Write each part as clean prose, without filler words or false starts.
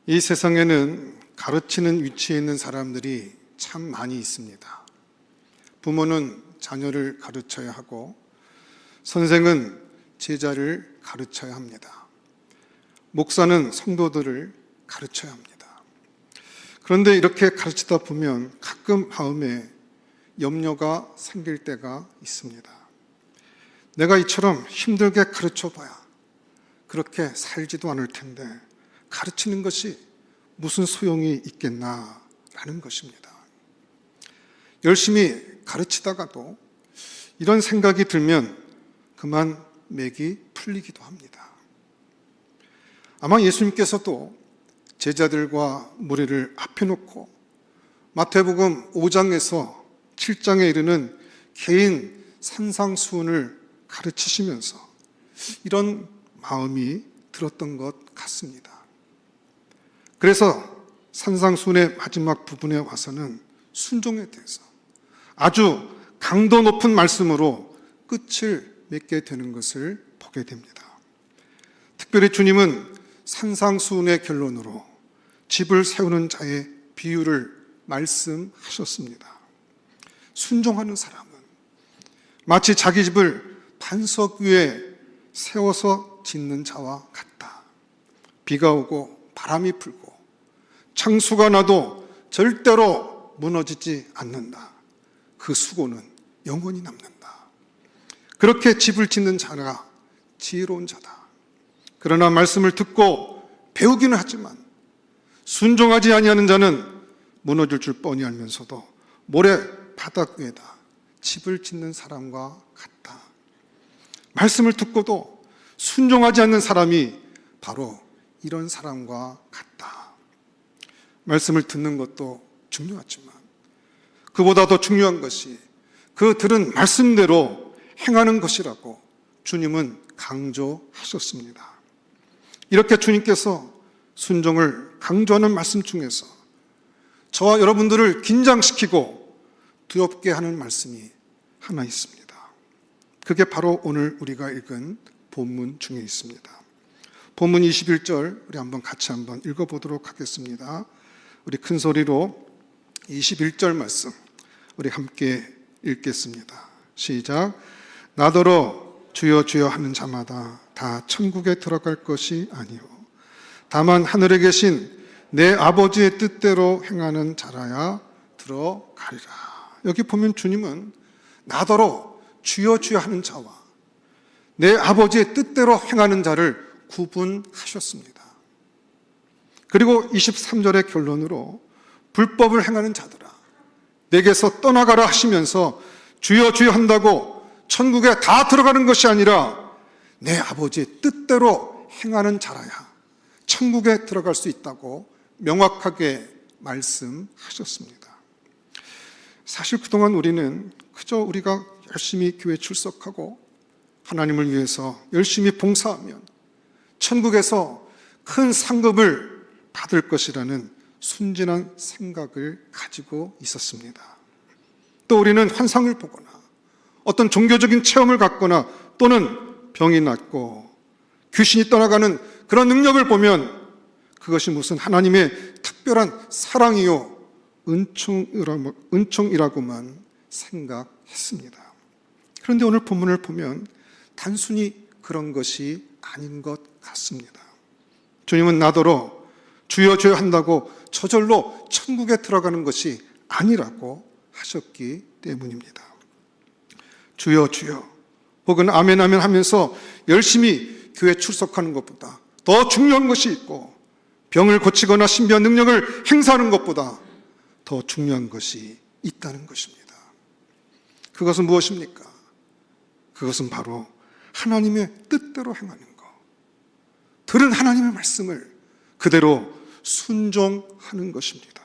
이 세상에는 가르치는 위치에 있는 사람들이 참 많이 있습니다. 부모는 자녀를 가르쳐야 하고, 선생은 제자를 가르쳐야 합니다. 목사는 성도들을 가르쳐야 합니다. 그런데 이렇게 가르치다 보면 가끔 마음에 염려가 생길 때가 있습니다. 내가 이처럼 힘들게 가르쳐봐야 그렇게 살지도 않을 텐데 가르치는 것이 무슨 소용이 있겠나라는 것입니다. 열심히 가르치다가도 이런 생각이 들면 그만 맥이 풀리기도 합니다. 아마 예수님께서도 제자들과 무리를 앞에 놓고 마태복음 5장에서 7장에 이르는 개인 산상수훈을 가르치시면서 이런 마음이 들었던 것 같습니다. 그래서 산상수훈의 마지막 부분에 와서는 순종에 대해서 아주 강도 높은 말씀으로 끝을 맺게 되는 것을 보게 됩니다. 특별히 주님은 산상수훈의 결론으로 집을 세우는 자의 비유를 말씀하셨습니다. 순종하는 사람은 마치 자기 집을 반석 위에 세워서 짓는 자와 같다. 비가 오고 바람이 불고 창수가 나도 절대로 무너지지 않는다. 그 수고는 영원히 남는다. 그렇게 집을 짓는 자가 지혜로운 자다. 그러나 말씀을 듣고 배우기는 하지만 순종하지 아니하는 자는 무너질 줄 뻔히 알면서도 모래 바닥 위에다 집을 짓는 사람과 같다. 말씀을 듣고도 순종하지 않는 사람이 바로 이런 사람과 같다. 말씀을 듣는 것도 중요하지만 그보다 더 중요한 것이 그 들은 말씀대로 행하는 것이라고 주님은 강조하셨습니다. 이렇게 주님께서 순종을 강조하는 말씀 중에서 저와 여러분들을 긴장시키고 두렵게 하는 말씀이 하나 있습니다. 그게 바로 오늘 우리가 읽은 본문 중에 있습니다. 본문 21절 우리 같이 한번 읽어보도록 하겠습니다. 우리 큰 소리로 21절 말씀 우리 함께 읽겠습니다. 시작. 나더러 주여 주여 하는 자마다 다 천국에 들어갈 것이 아니요 다만 하늘에 계신 내 아버지의 뜻대로 행하는 자라야 들어가리라. 여기 보면 주님은 나더러 주여 주여 하는 자와 내 아버지의 뜻대로 행하는 자를 구분하셨습니다. 그리고 23절의 결론으로 불법을 행하는 자들아 내게서 떠나가라 하시면서 주여 주여 한다고 천국에 다 들어가는 것이 아니라 내 아버지의 뜻대로 행하는 자라야 천국에 들어갈 수 있다고 명확하게 말씀하셨습니다. 사실 그동안 우리는 그저 우리가 열심히 교회 출석하고 하나님을 위해서 열심히 봉사하면 천국에서 큰 상급을 받을 것이라는 순진한 생각을 가지고 있었습니다. 또 우리는 환상을 보거나 어떤 종교적인 체험을 갖거나 또는 병이 낫고 귀신이 떠나가는 그런 능력을 보면 그것이 무슨 하나님의 특별한 사랑이요 은총이라고만 생각했습니다. 그런데 오늘 본문을 보면 단순히 그런 것이 아닌 것 같습니다. 주님은 나더러 주여 주여 한다고 저절로 천국에 들어가는 것이 아니라고 하셨기 때문입니다. 주여 주여 혹은 아멘 아멘 하면서 열심히 교회 출석하는 것보다 더 중요한 것이 있고 병을 고치거나 신비한 능력을 행사하는 것보다 더 중요한 것이 있다는 것입니다. 그것은 무엇입니까? 그것은 바로 하나님의 뜻대로 행하는 것. 들은 하나님의 말씀을 그대로 순종하는 것입니다.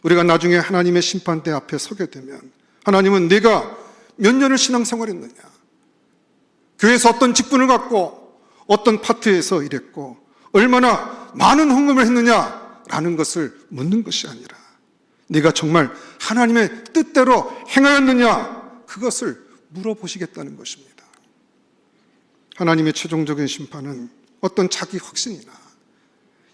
우리가 나중에 하나님의 심판대 앞에 서게 되면 하나님은 네가 몇 년을 신앙생활했느냐? 교회에서 어떤 직분을 갖고 어떤 파트에서 일했고 얼마나 많은 헌금을 했느냐라는 것을 묻는 것이 아니라 네가 정말 하나님의 뜻대로 행하였느냐? 그것을 물어보시겠다는 것입니다. 하나님의 최종적인 심판은 어떤 자기 확신이나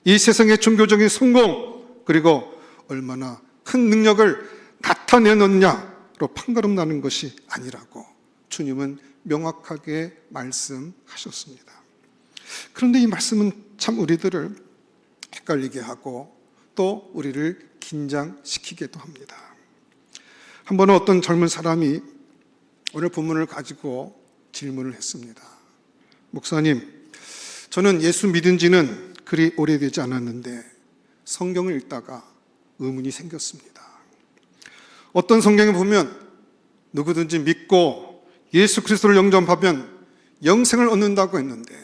이 세상의 종교적인 성공, 그리고 얼마나 큰 능력을 나타내느냐로 판가름 나는 것이 아니라고 주님은 명확하게 말씀하셨습니다. 그런데 이 말씀은 참 우리들을 헷갈리게 하고 또 우리를 긴장시키기도 합니다. 한 번은 어떤 젊은 사람이 오늘 본문을 가지고 질문을 했습니다. 목사님, 저는 예수 믿은 지는 그리 오래되지 않았는데 성경을 읽다가 의문이 생겼습니다. 어떤 성경에 보면 누구든지 믿고 예수 그리스도를 영접하면 영생을 얻는다고 했는데,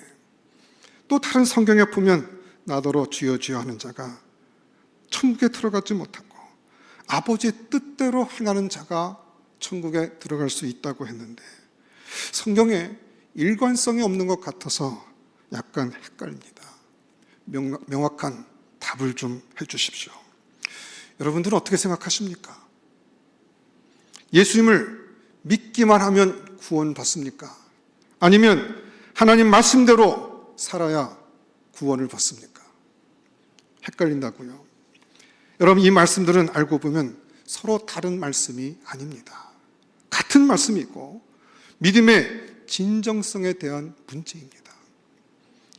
또 다른 성경에 보면 나더러 주여 주여 하는 자가 천국에 들어가지 못하고 아버지의 뜻대로 행하는 자가 천국에 들어갈 수 있다고 했는데, 성경에 일관성이 없는 것 같아서 약간 헷갈립니다. 명확한 답을 좀 해주십시오. 여러분들은 어떻게 생각하십니까? 예수님을 믿기만 하면 구원받습니까? 아니면 하나님 말씀대로 살아야 구원을 받습니까? 헷갈린다고요. 여러분, 이 말씀들은 알고 보면 서로 다른 말씀이 아닙니다. 같은 말씀이고 믿음의 진정성에 대한 문제입니다.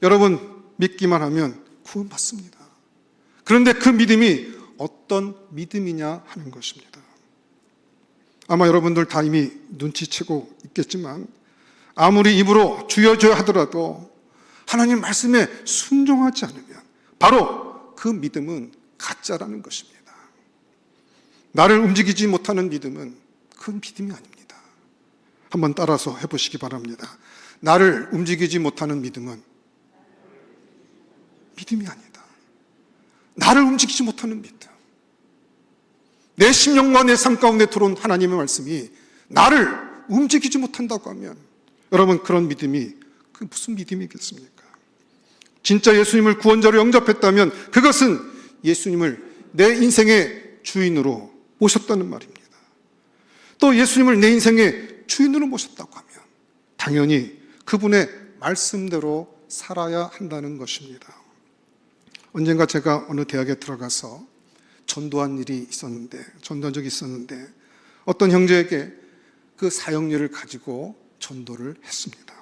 여러분, 믿기만 하면 구원받습니다. 그런데 그 믿음이 어떤 믿음이냐 하는 것입니다. 아마 여러분들 다 이미 눈치채고 있겠지만, 아무리 입으로 주여 주여 하더라도 하나님 말씀에 순종하지 않으면 바로 그 믿음은 가짜라는 것입니다. 나를 움직이지 못하는 믿음은 그 믿음이 아닙니다. 한번 따라서 해보시기 바랍니다. 나를 움직이지 못하는 믿음은 믿음이 아니다. 나를 움직이지 못하는 믿음, 내 심령과 내 삶 가운데 들어온 하나님의 말씀이 나를 움직이지 못한다고 하면, 여러분, 그런 믿음이 그 무슨 믿음이겠습니까? 진짜 예수님을 구원자로 영접했다면 그것은 예수님을 내 인생의 주인으로 모셨다는 말입니다. 또 예수님을 내 인생의 주인으로 모셨다고 하면 당연히 그분의 말씀대로 살아야 한다는 것입니다. 언젠가 제가 어느 대학에 들어가서 전도한 적이 있었는데 어떤 형제에게 그 사역률을 가지고 전도를 했습니다.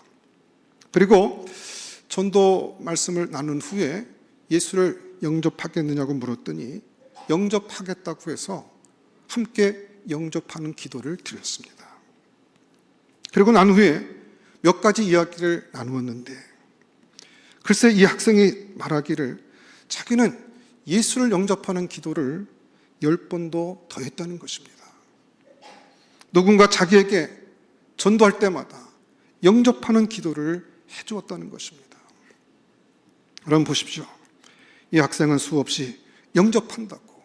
그리고 전도 말씀을 나눈 후에 예수를 영접하겠느냐고 물었더니 영접하겠다고 해서 함께 영접하는 기도를 드렸습니다. 그리고 난 후에 몇 가지 이야기를 나누었는데, 글쎄 이 학생이 말하기를 자기는 예수를 영접하는 기도를 10번도 더 했다는 것입니다. 누군가 자기에게 전도할 때마다 영접하는 기도를 해주었다는 것입니다. 여러분 보십시오. 이 학생은 수없이 영접한다고,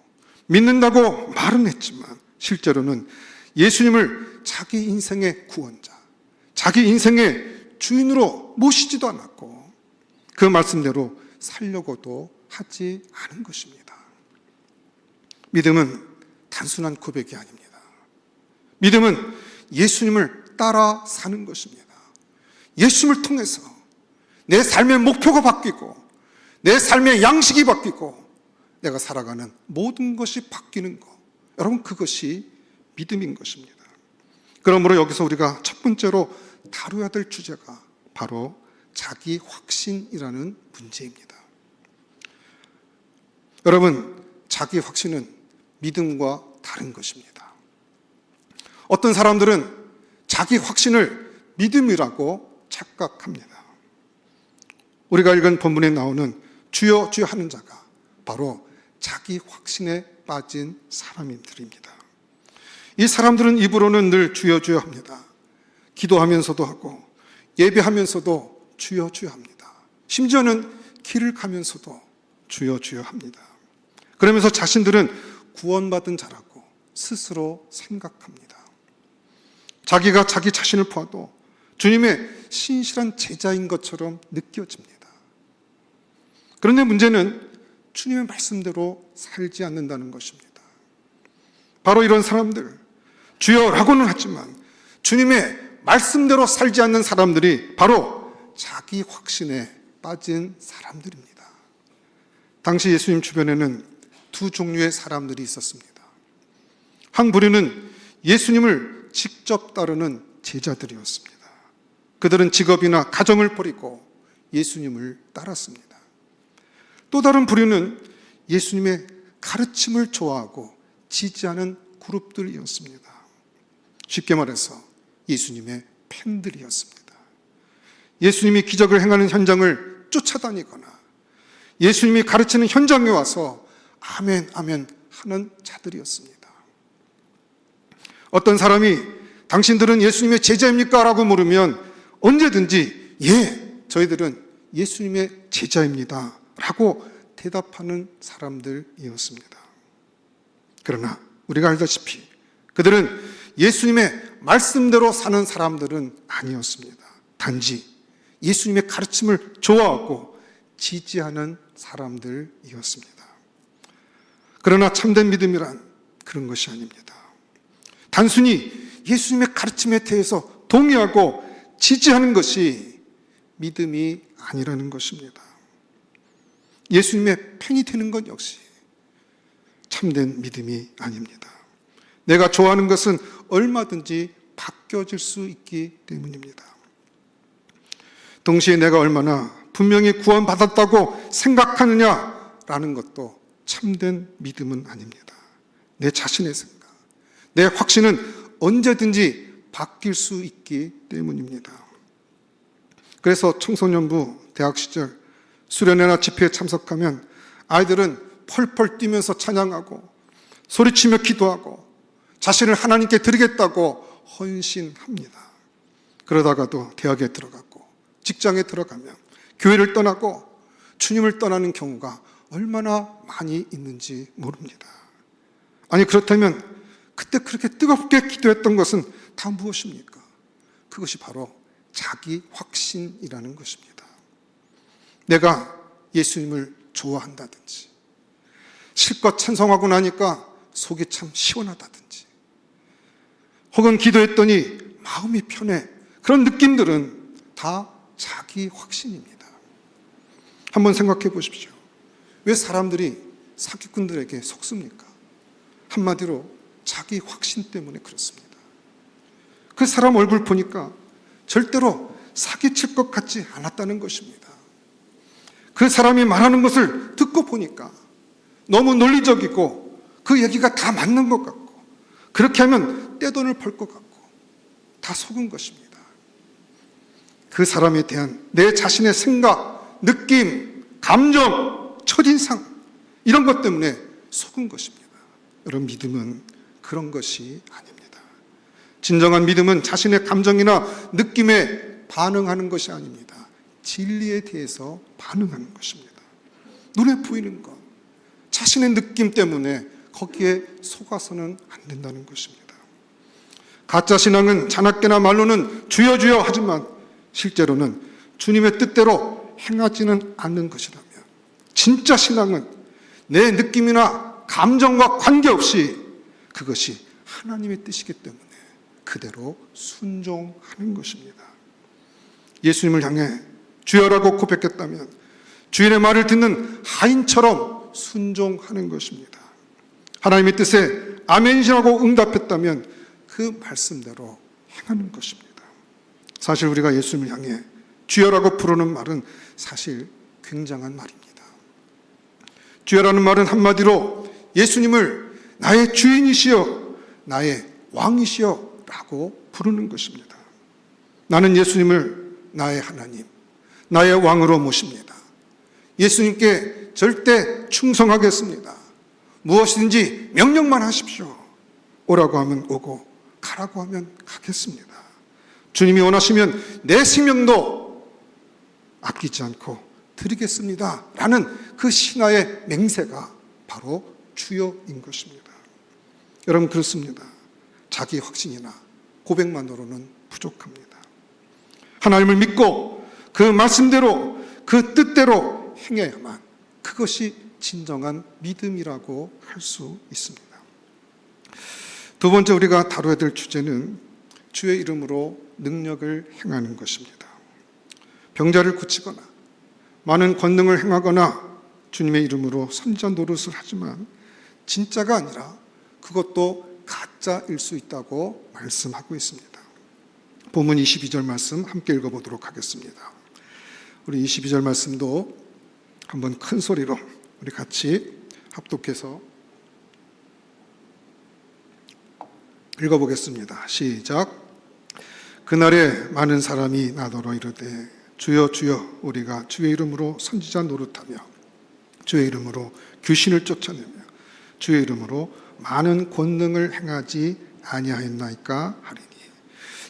믿는다고 말은 했지만 실제로는 예수님을 자기 인생의 구원자, 자기 인생의 주인으로 모시지도 않았고 그 말씀대로 살려고도 하지 않은 것입니다. 믿음은 단순한 고백이 아닙니다. 믿음은 예수님을 따라 사는 것입니다. 예수님을 통해서 내 삶의 목표가 바뀌고 내 삶의 양식이 바뀌고 내가 살아가는 모든 것이 바뀌는 것, 여러분 그것이 믿음인 것입니다. 그러므로 여기서 우리가 첫 번째로 다루어야 될 주제가 바로 자기 확신이라는 문제입니다. 여러분, 자기 확신은 믿음과 다른 것입니다. 어떤 사람들은 자기 확신을 믿음이라고 착각합니다. 우리가 읽은 본문에 나오는 주여 주여 하는 자가 바로 자기 확신에 빠진 사람들입니다. 이 사람들은 입으로는 늘 주여 주여 합니다. 기도하면서도 하고 예배하면서도 주여 주여 합니다. 심지어는 길을 가면서도 주여 주여 합니다. 그러면서 자신들은 구원받은 자라고 스스로 생각합니다. 자기가 자기 자신을 보아도 주님의 신실한 제자인 것처럼 느껴집니다. 그런데 문제는 주님의 말씀대로 살지 않는다는 것입니다. 바로 이런 사람들, 주여라고는 하지만 주님의 말씀대로 살지 않는 사람들이 바로 자기 확신에 빠진 사람들입니다. 당시 예수님 주변에는 두 종류의 사람들이 있었습니다. 한 부류는 예수님을 직접 따르는 제자들이었습니다. 그들은 직업이나 가정을 버리고 예수님을 따랐습니다. 또 다른 부류는 예수님의 가르침을 좋아하고 지지하는 그룹들이었습니다. 쉽게 말해서 예수님의 팬들이었습니다. 예수님이 기적을 행하는 현장을 쫓아다니거나 예수님이 가르치는 현장에 와서 아멘, 아멘 하는 자들이었습니다. 어떤 사람이 당신들은 예수님의 제자입니까? 라고 물으면 언제든지 예, 저희들은 예수님의 제자입니다 라고 대답하는 사람들이었습니다. 그러나 우리가 알다시피 그들은 예수님의 말씀대로 사는 사람들은 아니었습니다. 단지 예수님의 가르침을 좋아하고 지지하는 사람들이었습니다. 그러나 참된 믿음이란 그런 것이 아닙니다. 단순히 예수님의 가르침에 대해서 동의하고 지지하는 것이 믿음이 아니라는 것입니다. 예수님의 팬이 되는 것 역시 참된 믿음이 아닙니다. 내가 좋아하는 것은 얼마든지 바뀌어질 수 있기 때문입니다. 동시에 내가 얼마나 분명히 구원받았다고 생각하느냐라는 것도 참된 믿음은 아닙니다. 내 자신의 생각, 내 확신은 언제든지 바뀔 수 있기 때문입니다. 그래서 청소년부, 대학 시절 수련회나 집회에 참석하면 아이들은 펄펄 뛰면서 찬양하고 소리치며 기도하고 자신을 하나님께 드리겠다고 헌신합니다. 그러다가도 대학에 들어가고 직장에 들어가면 교회를 떠나고 주님을 떠나는 경우가 얼마나 많이 있는지 모릅니다. 아니 그렇다면 그때 그렇게 뜨겁게 기도했던 것은 다 무엇입니까? 그것이 바로 자기 확신이라는 것입니다. 내가 예수님을 좋아한다든지 실컷 찬송하고 나니까 속이 참 시원하다든지 혹은 기도했더니 마음이 편해, 그런 느낌들은 다 자기 확신입니다. 한번 생각해 보십시오. 왜 사람들이 사기꾼들에게 속습니까? 한마디로 자기 확신 때문에 그렇습니다. 그 사람 얼굴 보니까 절대로 사기칠 것 같지 않았다는 것입니다. 그 사람이 말하는 것을 듣고 보니까 너무 논리적이고 그 얘기가 다 맞는 것 같고 그렇게 하면 떼돈을 벌 것 같고 다 속은 것입니다. 그 사람에 대한 내 자신의 생각, 느낌, 감정, 첫인상 이런 것 때문에 속은 것입니다. 여러분, 믿음은 그런 것이 아닙니다. 진정한 믿음은 자신의 감정이나 느낌에 반응하는 것이 아닙니다. 진리에 대해서 반응하는 것입니다. 눈에 보이는 것, 자신의 느낌 때문에 거기에 속아서는 안 된다는 것입니다. 가짜 신앙은 자나깨나 말로는 주여 주여 하지만 실제로는 주님의 뜻대로 행하지는 않는 것이라면 진짜 신앙은 내 느낌이나 감정과 관계없이 그것이 하나님의 뜻이기 때문에 그대로 순종하는 것입니다. 예수님을 향해 주여라고 고백했다면 주인의 말을 듣는 하인처럼 순종하는 것입니다. 하나님의 뜻에 아멘이라고 응답했다면 그 말씀대로 행하는 것입니다. 사실 우리가 예수님을 향해 주여라고 부르는 말은 사실 굉장한 말입니다. 주여라는 말은 한마디로 예수님을 나의 주인이시여, 나의 왕이시여 라고 부르는 것입니다. 나는 예수님을 나의 하나님, 나의 왕으로 모십니다. 예수님께 절대 충성하겠습니다. 무엇이든지 명령만 하십시오. 오라고 하면 오고 가라고 하면 가겠습니다. 주님이 원하시면 내 생명도 아끼지 않고 드리겠습니다 라는 그 신하의 맹세가 바로 주여인 것입니다. 여러분, 그렇습니다. 자기 확신이나 고백만으로는 부족합니다. 하나님을 믿고 그 말씀대로 그 뜻대로 행해야만 그것이 진정한 믿음이라고 할 수 있습니다. 두 번째 우리가 다뤄야 될 주제는 주의 이름으로 능력을 행하는 것입니다. 병자를 고치거나 많은 권능을 행하거나 주님의 이름으로 선지자 노릇을 하지만 진짜가 아니라 그것도 가짜일 수 있다고 말씀하고 있습니다. 본문 22절 말씀 함께 읽어보도록 하겠습니다. 우리 22절 말씀도 한번 큰 소리로 우리 같이 합독해서 읽어보겠습니다. 시작. 그날에 많은 사람이 나더러 이르되 주여 주여 우리가 주의 이름으로 선지자 노릇하며 주의 이름으로 귀신을 쫓아내며 주의 이름으로 많은 권능을 행하지 아니하였나이까 하리니.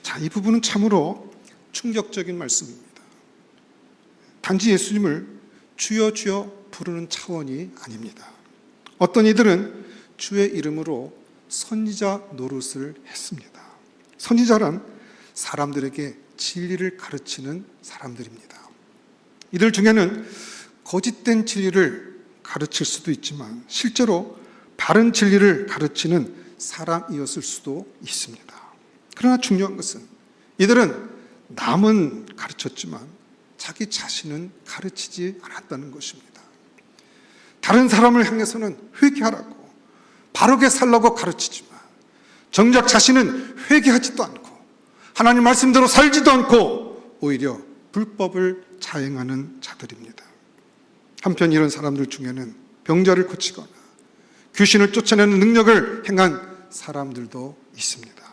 자, 이 부분은 참으로 충격적인 말씀입니다. 단지 예수님을 주여 주여 부르는 차원이 아닙니다. 어떤 이들은 주의 이름으로 선지자 노릇을 했습니다. 선지자란 사람들에게 진리를 가르치는 사람들입니다. 이들 중에는 거짓된 진리를 가르칠 수도 있지만 실제로 바른 진리를 가르치는 사람이었을 수도 있습니다. 그러나 중요한 것은 이들은 남은 가르쳤지만 자기 자신은 가르치지 않았다는 것입니다. 다른 사람을 향해서는 회개하라고 바르게 살라고 가르치지만 정작 자신은 회개하지도 않고 하나님 말씀대로 살지도 않고 오히려 불법을 자행하는 자들입니다. 한편 이런 사람들 중에는 병자를 고치거나 귀신을 쫓아내는 능력을 행한 사람들도 있습니다.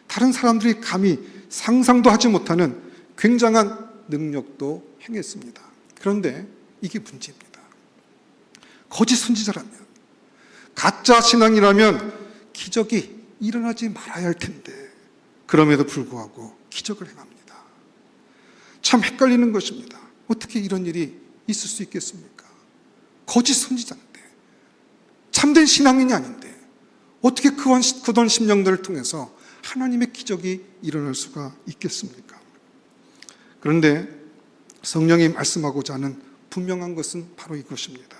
다른 사람들이 감히 상상도 하지 못하는 굉장한 능력도 행했습니다. 그런데 이게 문제입니다. 거짓 선지자라면, 가짜 신앙이라면 기적이 일어나지 말아야 할 텐데 그럼에도 불구하고 기적을 행합니다. 참 헷갈리는 것입니다. 어떻게 이런 일이 있을 수 있겠습니까? 거짓 선지자인데, 참된 신앙인이 아닌데 어떻게 그런 심령들을 통해서 하나님의 기적이 일어날 수가 있겠습니까? 그런데 성령이 말씀하고자 하는 분명한 것은 바로 이것입니다.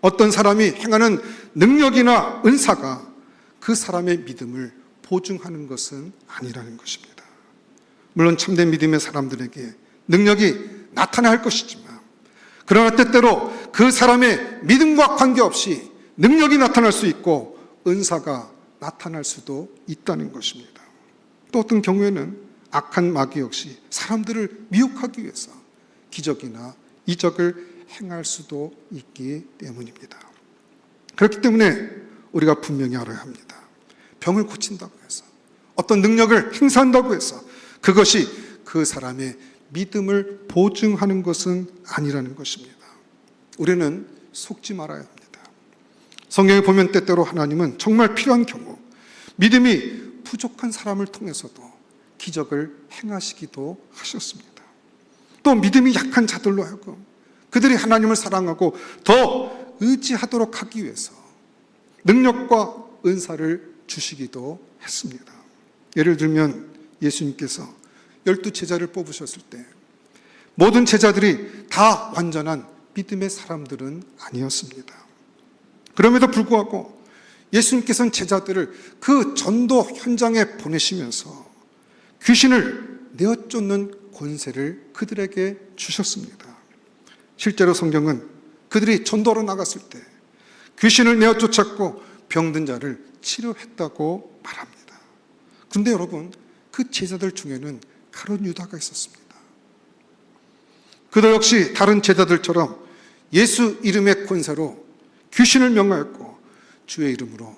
어떤 사람이 행하는 능력이나 은사가 그 사람의 믿음을 보증하는 것은 아니라는 것입니다. 물론 참된 믿음의 사람들에게 능력이 나타날 것이지만 그러나 때때로 그 사람의 믿음과 관계없이 능력이 나타날 수 있고 은사가 나타날 수도 있다는 것입니다. 또 어떤 경우에는 악한 마귀 역시 사람들을 미혹하기 위해서 기적이나 이적을 행할 수도 있기 때문입니다. 그렇기 때문에 우리가 분명히 알아야 합니다. 병을 고친다고 해서 어떤 능력을 행사한다고 해서 그것이 그 사람의 믿음을 보증하는 것은 아니라는 것입니다. 우리는 속지 말아야 합니다. 성경에 보면 때때로 하나님은 정말 필요한 경우 믿음이 부족한 사람을 통해서도 기적을 행하시기도 하셨습니다. 또 믿음이 약한 자들로 하여금 그들이 하나님을 사랑하고 더 의지하도록 하기 위해서 능력과 은사를 주시기도 했습니다. 예를 들면 예수님께서 12제자를 뽑으셨을 때 모든 제자들이 다 완전한 믿음의 사람들은 아니었습니다. 그럼에도 불구하고 예수님께서는 제자들을 그 전도 현장에 보내시면서 귀신을 내어쫓는 권세를 그들에게 주셨습니다. 실제로 성경은 그들이 전도로 나갔을 때 귀신을 내어쫓았고 병든 자를 치료했다고 말합니다. 그런데 여러분, 그 제자들 중에는 가룟 유다가 있었습니다. 그도 역시 다른 제자들처럼 예수 이름의 권세로 귀신을 명하였고 주의 이름으로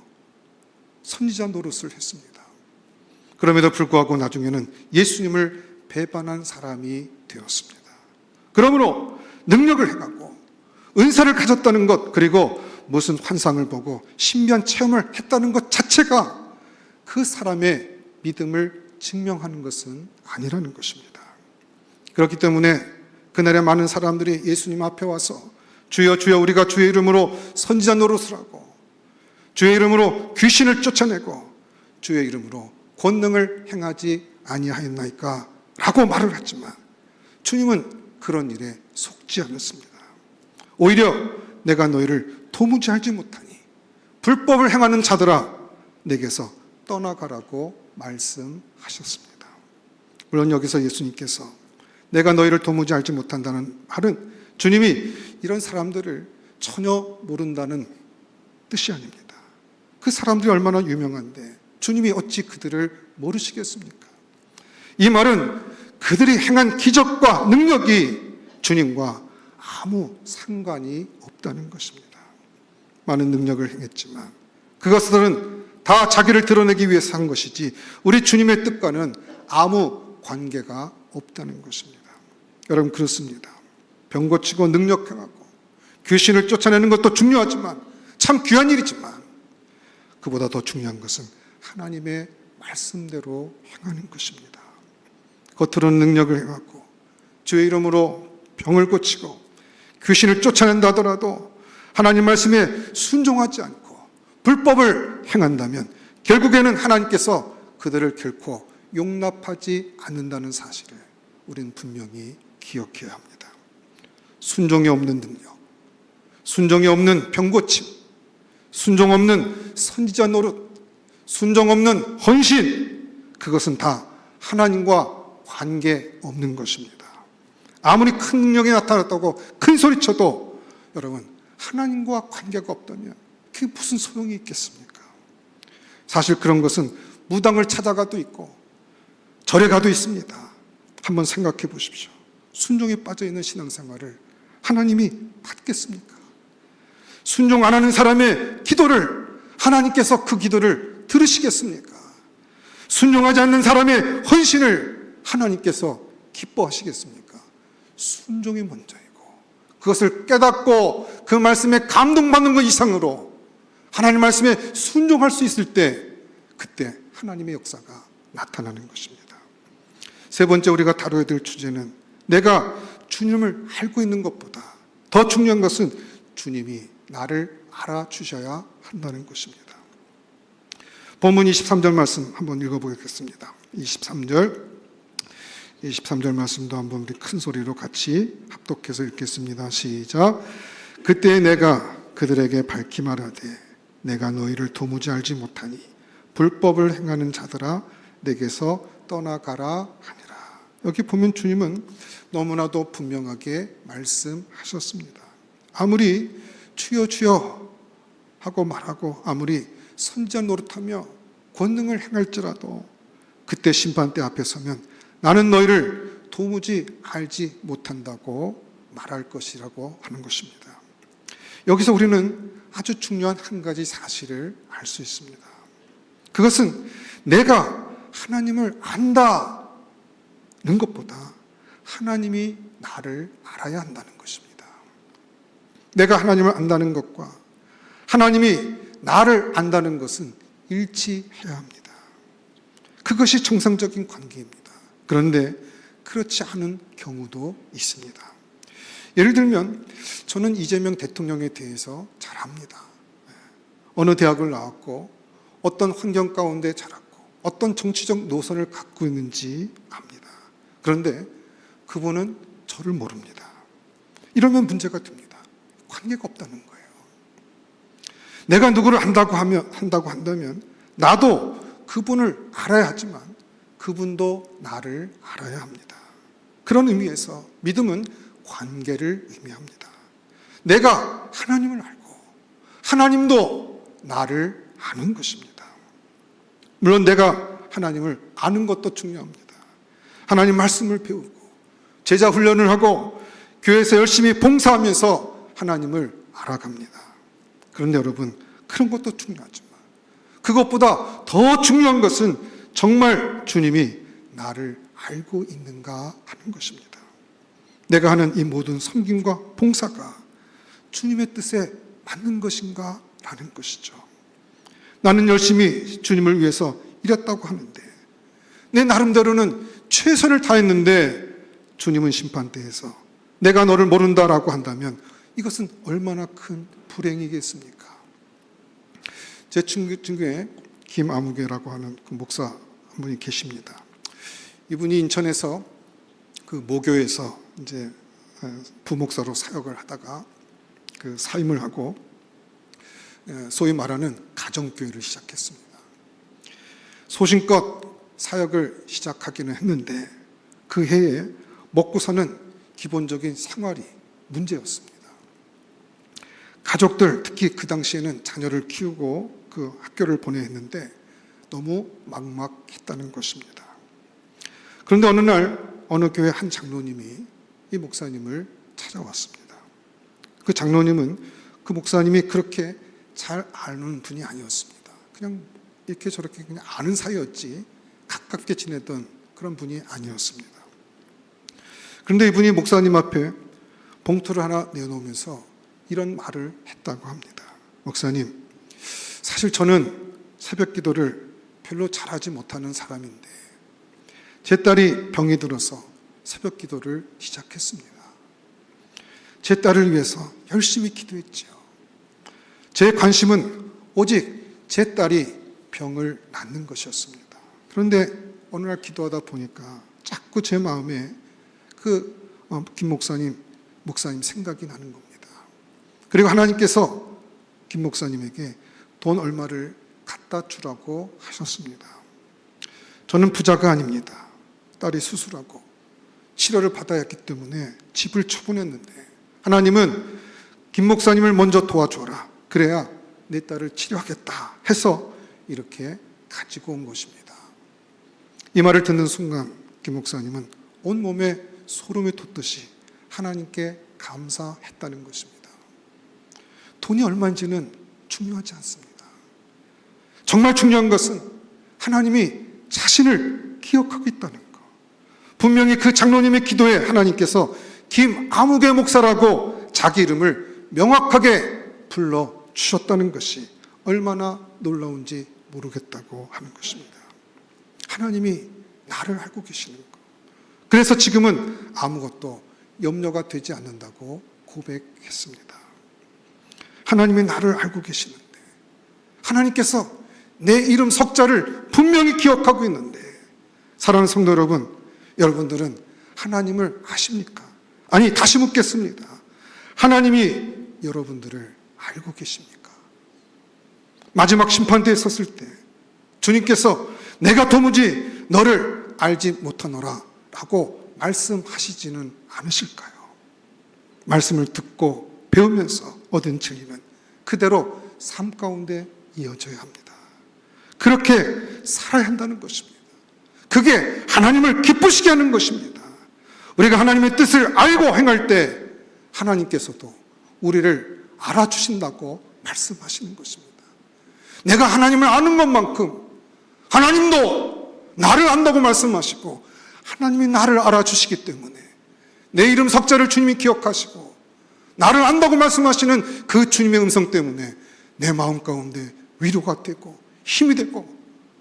선지자 노릇을 했습니다. 그럼에도 불구하고 나중에는 예수님을 배반한 사람이 되었습니다. 그러므로 능력을 행하고 은사를 가졌다는 것, 그리고 무슨 환상을 보고 신비한 체험을 했다는 것 자체가 그 사람의 믿음을 증명하는 것은 아니라는 것입니다. 그렇기 때문에 그날에 많은 사람들이 예수님 앞에 와서 주여 주여 우리가 주의 이름으로 선지자 노릇을 하고 주의 이름으로 귀신을 쫓아내고 주의 이름으로 권능을 행하지 아니하였나이까 라고 말을 했지만 주님은 그런 일에 속지 않았습니다. 오히려 내가 너희를 도무지 알지 못하니 불법을 행하는 자들아 내게서 떠나가라고 말씀하셨습니다. 물론 여기서 예수님께서 내가 너희를 도무지 알지 못한다는 말은 주님이 이런 사람들을 전혀 모른다는 뜻이 아닙니다. 그 사람들이 얼마나 유명한데 주님이 어찌 그들을 모르시겠습니까? 이 말은 그들이 행한 기적과 능력이 주님과 아무 상관이 없다는 것입니다. 많은 능력을 행했지만 그것들은 다 자기를 드러내기 위해서 한 것이지 우리 주님의 뜻과는 아무 관계가 없다는 것입니다. 여러분, 그렇습니다. 병 고치고 능력 행하고 귀신을 쫓아내는 것도 중요하지만 참 귀한 일이지만 그보다 더 중요한 것은 하나님의 말씀대로 행하는 것입니다. 겉으로는 능력을 행하고 주의 이름으로 병을 고치고 귀신을 쫓아낸다 하더라도 하나님 말씀에 순종하지 않고 불법을 행한다면 결국에는 하나님께서 그들을 결코 용납하지 않는다는 사실을 우리는 분명히 기억해야 합니다. 순종이 없는 능력, 순종이 없는 병고침, 순종 없는 선지자 노릇, 순종 없는 헌신, 그것은 다 하나님과 관계 없는 것입니다. 아무리 큰 능력이 나타났다고 큰 소리쳐도 여러분, 하나님과 관계가 없다면 그게 무슨 소용이 있겠습니까? 사실 그런 것은 무당을 찾아가도 있고 절에 가도 있습니다. 한번 생각해 보십시오. 순종에 빠져있는 신앙생활을 하나님이 받겠습니까? 순종 안 하는 사람의 기도를 하나님께서 그 기도를 들으시겠습니까? 순종하지 않는 사람의 헌신을 하나님께서 기뻐하시겠습니까? 순종이 먼저이고 그것을 깨닫고 그 말씀에 감동받는 것 이상으로 하나님 말씀에 순종할 수 있을 때 그때 하나님의 역사가 나타나는 것입니다. 세 번째 우리가 다뤄야 될 주제는 내가 주님을 알고 있는 것보다 더 중요한 것은 주님이 나를 알아주셔야 한다는 것입니다. 본문 23절 말씀 한번 읽어보겠습니다. 23절 말씀도 한번 우리 큰 소리로 같이 합독해서 읽겠습니다. 시작. 그때 내가 그들에게 밝히 말하되 내가 너희를 도무지 알지 못하니 불법을 행하는 자들아 내게서 떠나가라 하니라. 여기 보면 주님은 너무나도 분명하게 말씀하셨습니다. 아무리 주여 주여 하고 말하고 아무리 선지자 노릇하며 권능을 행할지라도 그때 심판대 앞에 서면 나는 너희를 도무지 알지 못한다고 말할 것이라고 하는 것입니다. 여기서 우리는 아주 중요한 한 가지 사실을 알 수 있습니다. 그것은 내가 하나님을 안다는 것보다 하나님이 나를 알아야 한다는 것입니다. 내가 하나님을 안다는 것과 하나님이 나를 안다는 것은 일치해야 합니다. 그것이 정상적인 관계입니다. 그런데 그렇지 않은 경우도 있습니다. 예를 들면 저는 이재명 대통령에 대해서 잘 압니다. 어느 대학을 나왔고 어떤 환경 가운데 자랐고 어떤 정치적 노선을 갖고 있는지 압니다. 그런데 그분은 저를 모릅니다. 이러면 문제가 됩니다. 관계가 없다는 거예요. 내가 누구를 한다고 한다면 나도 그분을 알아야 하지만 그분도 나를 알아야 합니다. 그런 의미에서 믿음은 관계를 의미합니다. 내가 하나님을 알고 하나님도 나를 아는 것입니다. 물론 내가 하나님을 아는 것도 중요합니다. 하나님 말씀을 배우고 제자 훈련을 하고 교회에서 열심히 봉사하면서 하나님을 알아갑니다. 그런데 여러분, 그런 것도 중요하지만 그것보다 더 중요한 것은 정말 주님이 나를 알고 있는가 하는 것입니다. 내가 하는 이 모든 섬김과 봉사가 주님의 뜻에 맞는 것인가 라는 것이죠. 나는 열심히 주님을 위해서 일했다고 하는데 내 나름대로는 최선을 다했는데 주님은 심판대에서 내가 너를 모른다라고 한다면 이것은 얼마나 큰 불행이겠습니까? 제 친구 중에 김아무개라고 하는 그 목사 한 분이 계십니다. 이분이 인천에서 그 모교에서 이제 부목사로 사역을 하다가 그 사임을 하고 소위 말하는 가정교회를 시작했습니다. 소신껏 사역을 시작하기는 했는데 그 해에 먹고 사는 기본적인 생활이 문제였습니다. 가족들, 특히 그 당시에는 자녀를 키우고 그 학교를 보내야 했는데 너무 막막했다는 것입니다. 그런데 어느 날 어느 교회 한 장로님이 이 목사님을 찾아왔습니다. 그 장로님은 그 목사님이 그렇게 잘 아는 분이 아니었습니다. 그냥 이렇게 저렇게 그냥 아는 사이였지 가깝게 지내던 그런 분이 아니었습니다. 그런데 이분이 목사님 앞에 봉투를 하나 내놓으면서 이런 말을 했다고 합니다. 목사님, 사실 저는 새벽 기도를 별로 잘하지 못하는 사람인데 제 딸이 병이 들어서 새벽 기도를 시작했습니다. 제 딸을 위해서 열심히 기도했죠. 제 관심은 오직 제 딸이 병을 낫는 것이었습니다. 그런데 어느 날 기도하다 보니까 자꾸 제 마음에 김 목사님 생각이 나는 겁니다. 그리고 하나님께서 김 목사님에게 돈 얼마를 갖다 주라고 하셨습니다. 저는 부자가 아닙니다. 딸이 수술하고 치료를 받아야 했기 때문에 집을 처분했는데 하나님은 김 목사님을 먼저 도와줘라. 그래야 내 딸을 치료하겠다 해서 이렇게 가지고 온 것입니다. 이 말을 듣는 순간 김 목사님은 온몸에 소름이 돋듯이 하나님께 감사했다는 것입니다. 돈이 얼마인지는 중요하지 않습니다. 정말 중요한 것은 하나님이 자신을 기억하고 있다는 것. 분명히 그 장로님의 기도에 하나님께서 김아무개 목사라고 자기 이름을 명확하게 불러주셨다는 것이 얼마나 놀라운지 모르겠다고 하는 것입니다. 하나님이 나를 알고 계시는 것. 그래서 지금은 아무것도 염려가 되지 않는다고 고백했습니다. 하나님이 나를 알고 계시는데 하나님께서 내 이름 석자를 분명히 기억하고 있는데 사랑하는 성도 여러분, 여러분들은 하나님을 아십니까? 아니, 다시 묻겠습니다. 하나님이 여러분들을 알고 계십니까? 마지막 심판대에 섰을 때 주님께서 내가 도무지 너를 알지 못하노라 라고 말씀하시지는 않으실까요? 말씀을 듣고 배우면서 얻은 진리는 그대로 삶 가운데 이어져야 합니다. 그렇게 살아야 한다는 것입니다. 그게 하나님을 기쁘시게 하는 것입니다. 우리가 하나님의 뜻을 알고 행할 때 하나님께서도 우리를 알아주신다고 말씀하시는 것입니다. 내가 하나님을 아는 것만큼 하나님도 나를 안다고 말씀하시고 하나님이 나를 알아주시기 때문에 내 이름 석자를 주님이 기억하시고 나를 안다고 말씀하시는 그 주님의 음성 때문에 내 마음 가운데 위로가 되고 힘이 되고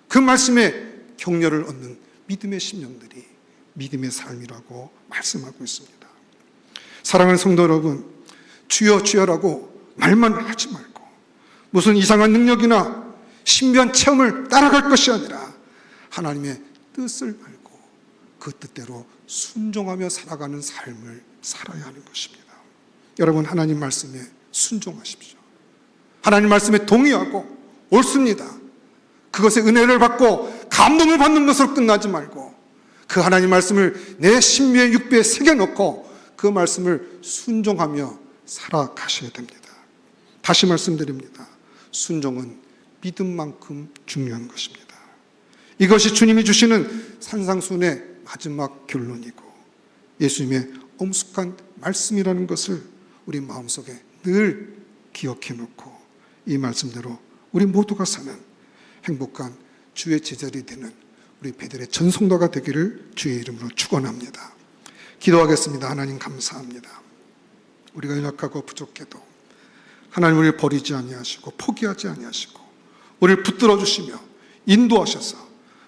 그 말씀에 격려를 얻는 믿음의 심령들이 믿음의 삶이라고 말씀하고 있습니다. 사랑하는 성도 여러분, 주여 주여라고 말만 하지 말고 무슨 이상한 능력이나 신비한 체험을 따라갈 것이 아니라 하나님의 뜻을 알고 그 뜻대로 순종하며 살아가는 삶을 살아야 하는 것입니다. 여러분, 하나님 말씀에 순종하십시오. 하나님 말씀에 동의하고 옳습니다. 그것에 은혜를 받고 감동을 받는 것으로 끝나지 말고 그 하나님 말씀을 내 신비의 육배에 새겨넣고 그 말씀을 순종하며 살아가셔야 됩니다. 다시 말씀드립니다. 순종은 믿음만큼 중요한 것입니다. 이것이 주님이 주시는 산상수훈의 마지막 결론이고 예수님의 엄숙한 말씀이라는 것을 우리 마음속에 늘 기억해 놓고 이 말씀대로 우리 모두가 사는 행복한 주의 제자리 되는 우리 베델의 전성도가 되기를 주의 이름으로 축원합니다. 기도하겠습니다. 하나님 감사합니다. 우리가 연약하고 부족해도 하나님 우리를 버리지 아니하시고 포기하지 아니하시고 우리를 붙들어 주시며 인도하셔서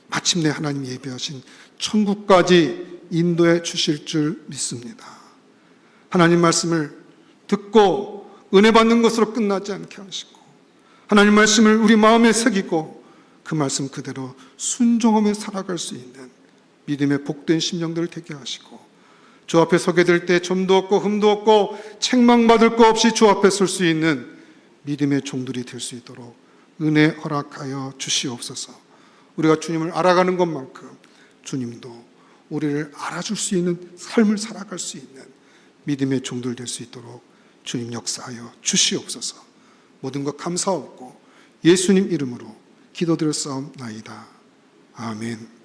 마침내 하나님 예비하신 천국까지 인도해 주실 줄 믿습니다. 하나님 말씀을 듣고 은혜 받는 것으로 끝나지 않게 하시고 하나님 말씀을 우리 마음에 새기고 그 말씀 그대로 순종하며 살아갈 수 있는 믿음의 복된 심령들 되게 하시고 주 앞에 서게 될 때 점도 없고 흠도 없고 책망받을 거 없이 주 앞에 설 수 있는 믿음의 종들이 될 수 있도록 은혜 허락하여 주시옵소서. 우리가 주님을 알아가는 것만큼 주님도 우리를 알아줄 수 있는 삶을 살아갈 수 있는 믿음의 종들 될 수 있도록 주님 역사하여 주시옵소서. 모든 것 감사하고 예수님 이름으로 기도드렸사옵나이다. 아멘.